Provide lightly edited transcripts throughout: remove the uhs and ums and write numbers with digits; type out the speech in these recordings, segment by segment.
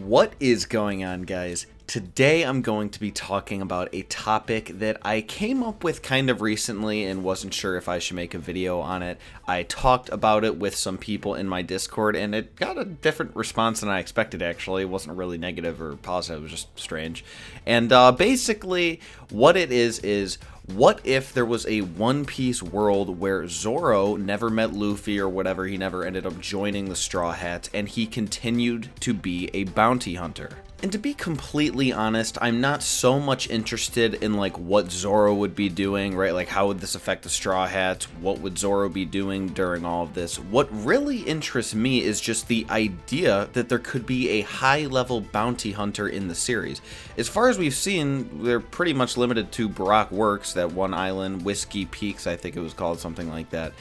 What is going on, guys? Today I'm going to be talking about a topic that I came up with kind of recently and wasn't sure if I should make a video on it. I talked about it with some people in my Discord and it got a different response than I expected, actually. It wasn't really negative or positive, it was just strange. And basically what it is what if there was a One Piece world where Zoro never met Luffy or whatever, he never ended up joining the Straw Hats, and he continued to be a bounty hunter? And to be completely honest, I'm not so much interested in like what Zoro would be doing, right? Like how would this affect the Straw Hats? What would Zoro be doing during all of this? What really interests me is just the idea that there could be a high-level bounty hunter in the series. As far as we've seen, they're pretty much limited to Baroque Works, that one island, Whiskey Peaks, I think it was called, something like that.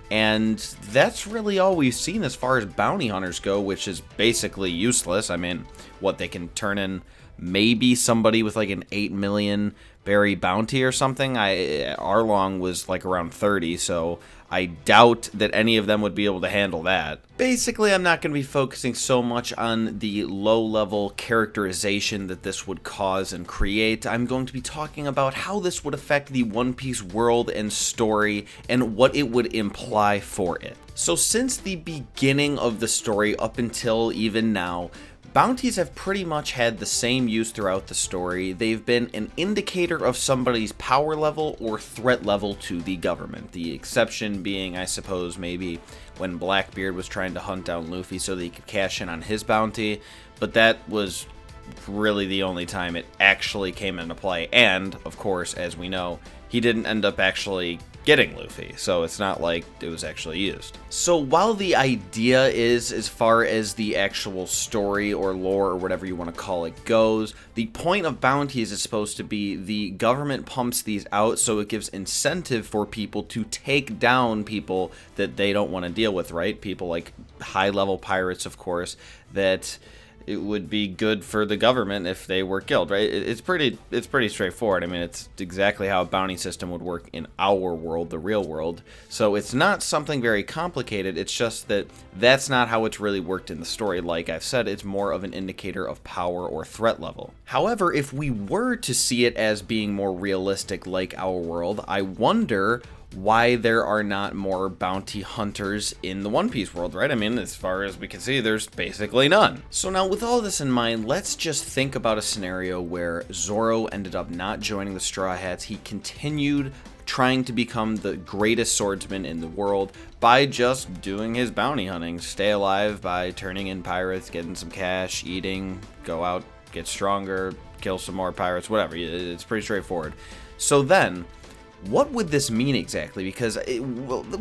And that's really all we've seen as far as bounty hunters go, which is basically useless. I mean, what, they can turn in maybe somebody with like an 8 million berry bounty or something. Arlong was like around 30, so I doubt that any of them would be able to handle that. Basically, I'm not going to be focusing so much on the low-level characterization that this would cause and create. I'm going to be talking about how this would affect the One Piece world and story and what it would imply for it. So since the beginning of the story up until even now, bounties have pretty much had the same use throughout the story. They've been an indicator of somebody's power level or threat level to the government. The exception being, I suppose, maybe when Blackbeard was trying to hunt down Luffy so that he could cash in on his bounty, but that was really the only time it actually came into play. And, of course, as we know, he didn't end up actually getting Luffy, so it's not like it was actually used. So while the idea is, as far as the actual story or lore or whatever you want to call it goes, the point of bounties is supposed to be the government pumps these out so it gives incentive for people to take down people that they don't want to deal with, right? People like high-level pirates, of course, that it would be good for the government if they were killed, right? It's pretty straightforward. I mean, it's exactly how a bounty system would work in our world, the real world. So it's not something very complicated. It's just that that's not how it's really worked in the story. Like I've said, it's more of an indicator of power or threat level. However, if we were to see it as being more realistic like our world, I wonder why there are not more bounty hunters in the One Piece world, right? I mean, as far as we can see, there's basically none. So now, with all this in mind, let's just think about a scenario where Zoro ended up not joining the Straw Hats. He continued trying to become the greatest swordsman in the world by just doing his bounty hunting. Stay alive by turning in pirates, getting some cash, eating, go out, get stronger, kill some more pirates, whatever. It's pretty straightforward. So then, what would this mean exactly? Because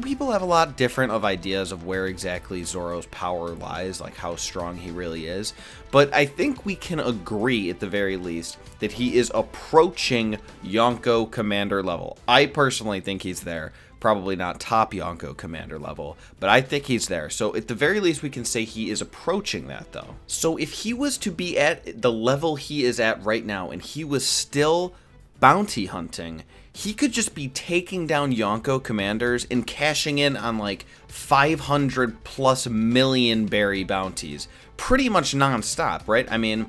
people have a lot different of ideas of where exactly Zoro's power lies, like how strong he really is. But I think we can agree, at the very least, that he is approaching Yonko Commander level. I personally think he's there. Probably not top Yonko Commander level, but I think he's there. So at the very least, we can say he is approaching that, though. So if he was to be at the level he is at right now, and he was still bounty hunting, he could just be taking down Yonko commanders and cashing in on like 500 plus million berry bounties pretty much non-stop, right? I mean,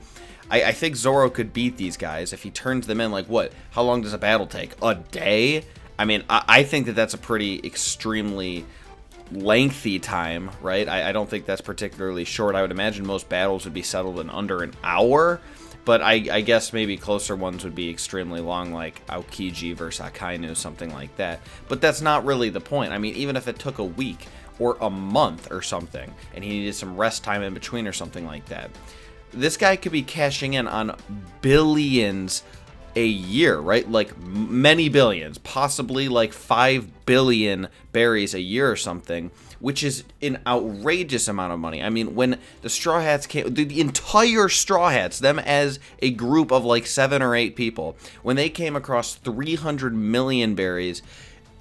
I think Zoro could beat these guys if he turns them in. Like, what? How long does a battle take? A day? I mean, I think that that's a pretty extremely lengthy time, right? I don't think that's particularly short. I would imagine most battles would be settled in under an hour. But I guess maybe closer ones would be extremely long, like Aokiji versus Akainu, something like that. But that's not really the point. I mean, even if it took a week or a month or something, and he needed some rest time in between or something like that, this guy could be cashing in on billions a year, right? Like many billions, possibly like 5 billion berries a year or something, which is an outrageous amount of money. I mean, when the Straw Hats came, the entire Straw Hats, them as a group of like 7 or 8 people, when they came across 300 million berries,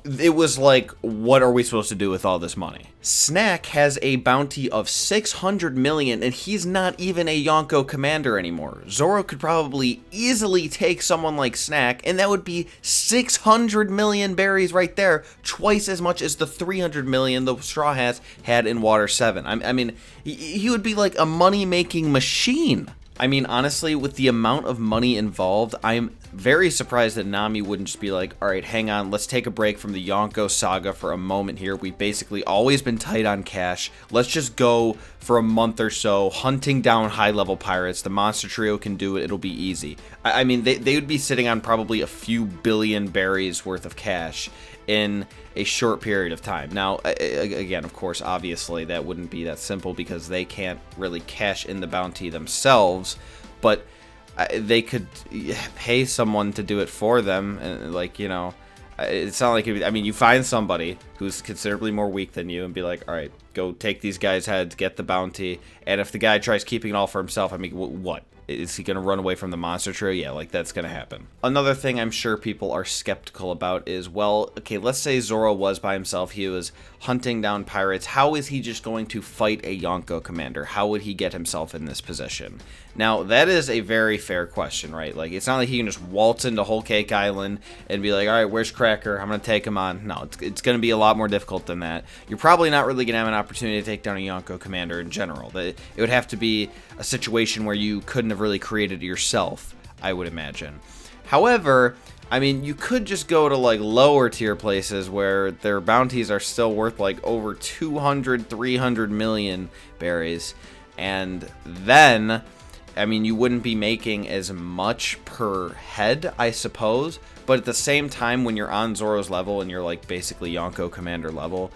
it was like, what are we supposed to do with all this money? Snack has a bounty of 600 million, and he's not even a Yonko commander anymore. Zoro could probably easily take someone like Snack, and that would be 600 million berries right there, twice as much as the 300 million the Straw Hats had in Water 7. I mean, he would be like a money-making machine. I mean, honestly, with the amount of money involved, I'm very surprised that Nami wouldn't just be like, all right, hang on, let's take a break from the Yonko saga for a moment here. We've basically always been tight on cash. Let's just go for a month or so hunting down high-level pirates. The monster trio can do it. It'll be easy. I mean, they would be sitting on probably a few billion berries worth of cash in a short period of time. Now, again, of course, obviously, that wouldn't be that simple because they can't really cash in the bounty themselves, but they could pay someone to do it for them, and like, you know, it's not like I mean, you find somebody who's considerably more weak than you and be like, all right, go take these guys' heads, get the bounty, and if the guy tries keeping it all for himself, I mean, what? Is he going to run away from the monster trio? Yeah, like, that's going to happen. Another thing I'm sure people are skeptical about is, well, okay, let's say Zoro was by himself. He was hunting down pirates. How is he just going to fight a Yonko commander? How would he get himself in this position? Now, that is a very fair question, right? Like, it's not like he can just waltz into Whole Cake Island and be like, all right, where's Cracker? I'm going to take him on. No, it's going to be a lot more difficult than that. You're probably not really going to have an opportunity to take down a Yonko commander in general. It would have to be a situation where you couldn't have really created it yourself, I would imagine. However, I mean, you could just go to like lower tier places where their bounties are still worth like over 200, 300 million berries, and then, I mean, you wouldn't be making as much per head, I suppose, but at the same time, when you're on Zoro's level and you're like basically Yonko commander level,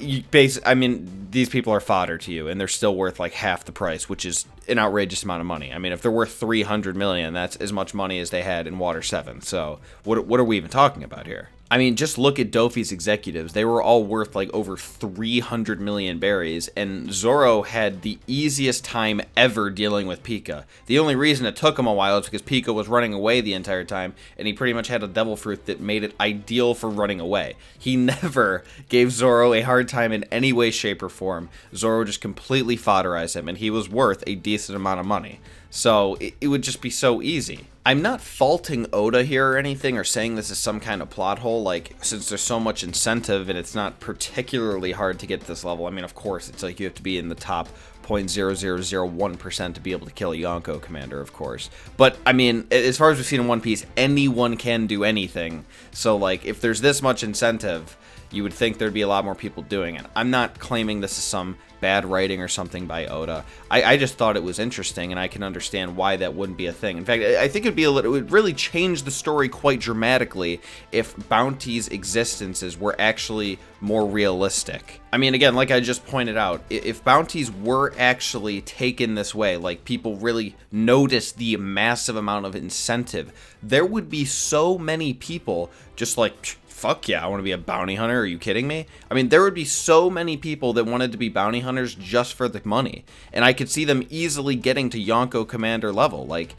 I mean, these people are fodder to you, and they're still worth like half the price, which is an outrageous amount of money. I mean, if they're worth 300 million, that's as much money as they had in Water 7. So what are we even talking about here? I mean, just look at Dofi's executives. They were all worth like over 300 million berries, and Zoro had the easiest time ever dealing with Pika. The only reason it took him a while is because Pika was running away the entire time, and he pretty much had a devil fruit that made it ideal for running away. He never gave Zoro a hard time in any way, shape, or form. Zoro just completely fodderized him, and he was worth a decent amount of money. So it would just be so easy. I'm not faulting Oda here or anything, or saying this is some kind of plot hole, like, since there's so much incentive and it's not particularly hard to get to this level. I mean, of course, it's like you have to be in the top 0.0001% to be able to kill a Yonko commander, of course. But, I mean, as far as we've seen in One Piece, anyone can do anything. So, like, if there's this much incentive, you would think there'd be a lot more people doing it. I'm not claiming this is some bad writing or something by Oda. I just thought it was interesting, and I can understand why that wouldn't be a thing. In fact, I think it would really change the story quite dramatically if Bounty's existences were actually more realistic. I mean, again, like I just pointed out, if bounties were actually taken this way, like people really noticed the massive amount of incentive, there would be so many people just like, fuck yeah, I want to be a bounty hunter. Are you kidding me? I mean, there would be so many people that wanted to be bounty hunters just for the money. And I could see them easily getting to Yonko commander level. Like,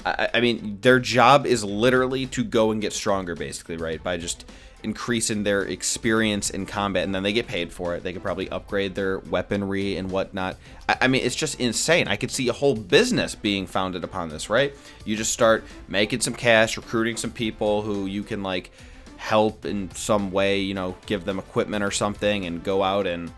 I mean, their job is literally to go and get stronger, basically, right? By just increasing their experience in combat, and then they get paid for it. They could probably upgrade their weaponry and whatnot. I mean, it's just insane. I could see a whole business being founded upon this, right? You just start making some cash, recruiting some people who you can, like, help in some way, you know, give them equipment or something, and go out and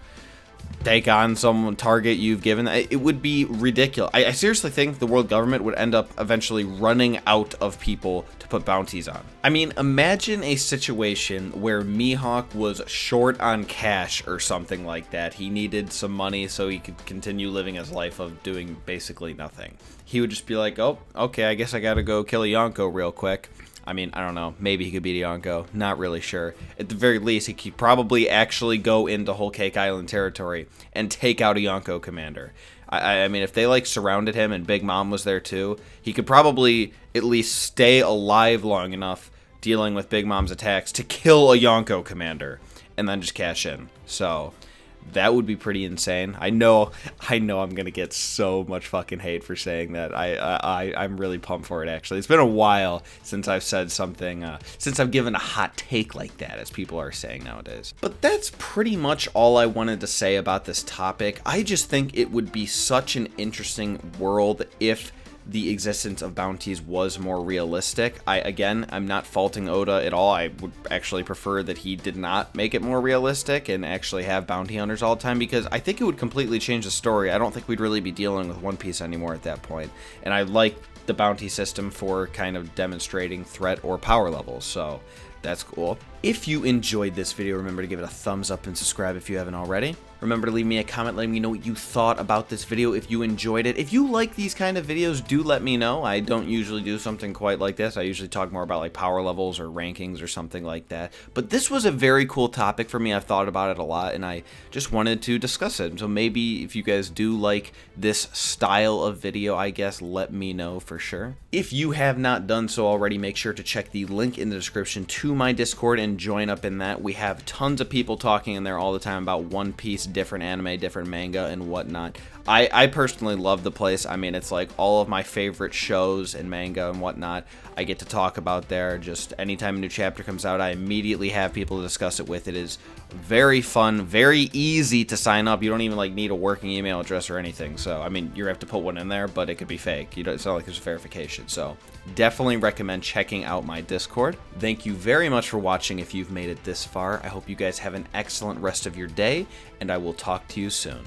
take on some target you've given. It would be ridiculous. I seriously think the world government would end up eventually running out of people to put bounties on. I mean, imagine a situation where Mihawk was short on cash or something like that. He needed some money so he could continue living his life of doing basically nothing. He would just be like, oh, okay, I guess I gotta go kill a Yonko real quick. I mean, I don't know. Maybe he could beat a Yonko. Not really sure. At the very least, he could probably actually go into Whole Cake Island territory and take out a Yonko commander. I mean, if they, like, surrounded him and Big Mom was there, too, he could probably at least stay alive long enough dealing with Big Mom's attacks to kill a Yonko commander and then just cash in. So that would be pretty insane. I know I'm gonna get so much fucking hate for saying that. I'm really pumped for it, actually. It's been a while since I've said something, since I've given a hot take like that, as people are saying nowadays. But that's pretty much all I wanted to say about this topic. I just think it would be such an interesting world if the existence of bounties was more realistic. I'm not faulting Oda at all. I would actually prefer that he did not make it more realistic and actually have bounty hunters all the time, because I think it would completely change the story. I don't think we'd really be dealing with One Piece anymore at that point. And I like the bounty system for kind of demonstrating threat or power levels, so that's cool. If you enjoyed this video, remember to give it a thumbs up and subscribe if you haven't already. Remember to leave me a comment letting me know what you thought about this video, if you enjoyed it. If you like these kind of videos, do let me know. I don't usually do something quite like this. I usually talk more about like power levels or rankings or something like that. But this was a very cool topic for me. I've thought about it a lot and I just wanted to discuss it. So maybe if you guys do like this style of video, I guess, let me know for sure. If you have not done so already, make sure to check the link in the description to my Discord and join up in that. We have tons of people talking in there all the time about One Piece, different anime, different manga, and whatnot. I personally love the place. I mean, it's like all of my favorite shows and manga and whatnot I get to talk about there. Just anytime a new chapter comes out, I immediately have people to discuss it with. It is very fun, very easy to sign up. You don't even like need a working email address or anything. So, I mean, you have to put one in there, but it could be fake. It's not like there's verification. So, definitely recommend checking out my Discord. Thank you very much for watching if you've made it this far. I hope you guys have an excellent rest of your day, and I will talk to you soon.